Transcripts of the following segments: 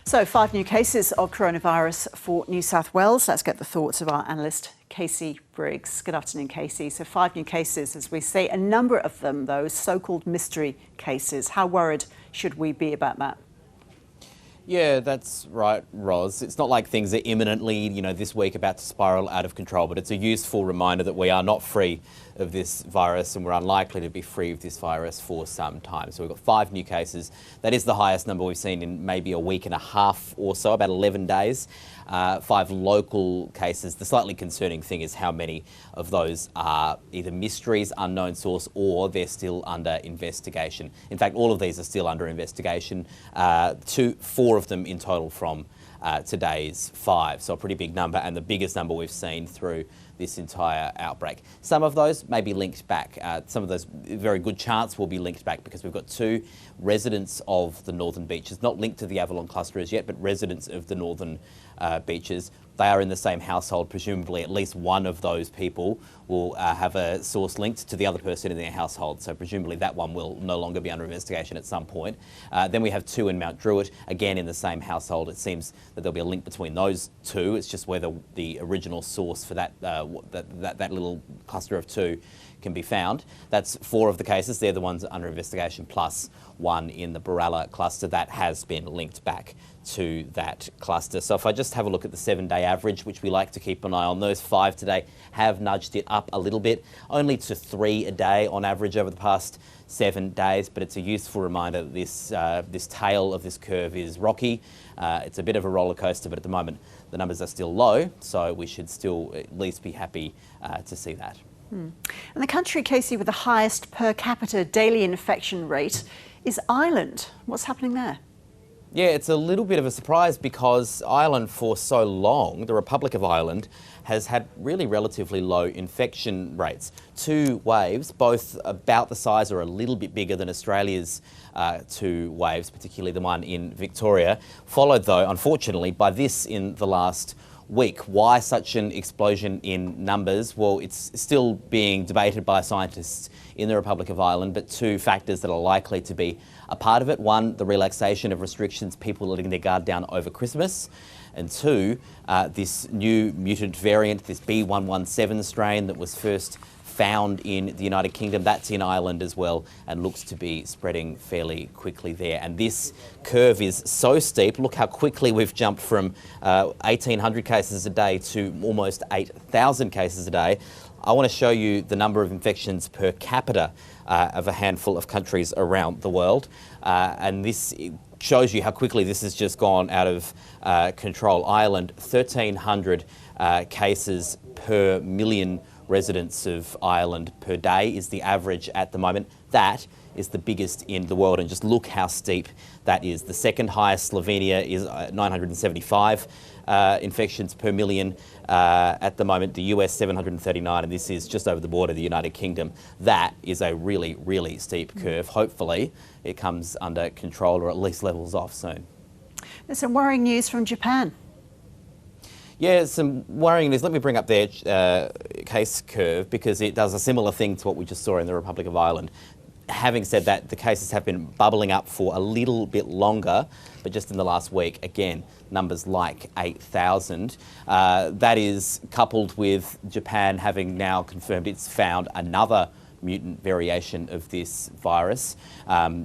So 5 new cases of coronavirus for New South Wales. Let's get the thoughts of our analyst, Casey Briggs. Good afternoon, Casey. So 5 new cases, as we say, a number of them, those so-called mystery cases. How worried should we be about that? Yeah, that's right, Roz. It's not like things are imminently, this week about to spiral out of control, but it's a useful reminder that we are not free of this virus and we're unlikely to be free of this virus for some time. So we've got 5 new cases. That is the highest number we've seen in maybe a week and a half or so, about 11 days. 5 local cases. The slightly concerning thing is how many of those are either mysteries, unknown source, or they're still under investigation. In fact, all of these are still under investigation. 4 of them in total from today's 5. So a pretty big number, and the biggest number we've seen through this entire outbreak. Some of those may be linked back. Some of those, very good chance will be linked back because we've got 2 residents of the northern beaches, not linked to the Avalon cluster as yet, but residents of the northern beaches. They are in the same household. Presumably at least one of those people will have a source linked to the other person in their household. So presumably that one will no longer be under investigation at some point. Then we have 2 in Mount Druitt, again in the same household. It seems that there'll be a link between those 2. It's just whether the original source for that little cluster of 2 can be found. That's 4 of the cases. They're the ones under investigation, plus 1 in the Baralla cluster that has been linked back to that cluster. So if I just have a look at the 7-day average, which we like to keep an eye on, those 5 today have nudged it up a little bit, only to 3 a day on average over the past 7 days, but it's a useful reminder that this tail of this curve is rocky. It's a bit of a roller coaster, but at the moment the numbers are still low, so we should still at least be happy to see that. And the country, Casey, with the highest per capita daily infection rate is Ireland. What's happening there? Yeah, it's a little bit of a surprise because Ireland for so long, the Republic of Ireland, has had really relatively low infection rates. 2 waves, both about the size or a little bit bigger than Australia's 2 waves, particularly the one in Victoria, followed though, unfortunately, by this in the last week. Why such an explosion in numbers? Well, it's still being debated by scientists in the Republic of Ireland, but 2 factors that are likely to be a part of it. 1, the relaxation of restrictions, people letting their guard down over Christmas. And 2, this new mutant variant, this B117 strain that was first found in the United Kingdom, that's in Ireland as well and looks to be spreading fairly quickly there. And this curve is so steep. Look how quickly we've jumped from 1,800 cases a day to almost 8,000 cases a day. I want to show you the number of infections per capita of a handful of countries around the world. And this shows you how quickly this has just gone out of control. Ireland, 1,300 cases per million residents of Ireland per day is the average at the moment. That is the biggest in the world, and just look how steep that is. The second highest, Slovenia, is 975 infections per million at the moment. The US, 739, and this is just over the border, the United Kingdom. That is a really, really steep curve. Hopefully it comes under control or at least levels off soon. There's some worrying news from Japan. Yeah, some worrying news. Let me bring up their case curve because it does a similar thing to what we just saw in the Republic of Ireland. Having said that, the cases have been bubbling up for a little bit longer, but just in the last week, again, numbers like 8,000. That is coupled with Japan having now confirmed it's found another mutant variation of this virus,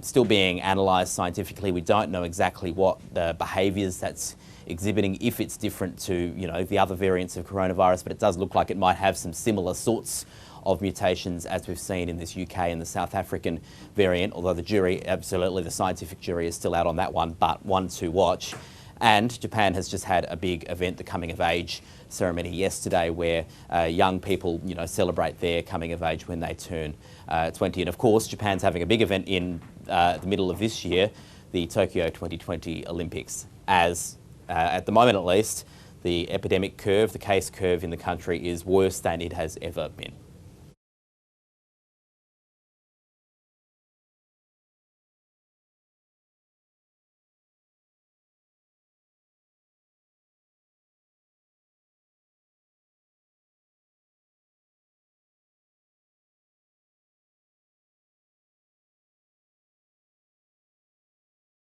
still being analysed scientifically. We don't know exactly what the behaviours that's exhibiting, if it's different to the other variants of coronavirus, but it does look like it might have some similar sorts of mutations as we've seen in this UK and the South African variant, although the jury, absolutely, the scientific jury is still out on that one, but one to watch. And Japan has just had a big event, the coming of age ceremony yesterday, where young people, celebrate their coming of age when they turn 20. And of course, Japan's having a big event in the middle of this year, the Tokyo 2020 Olympics, as at the moment at least, the epidemic curve, the case curve in the country is worse than it has ever been.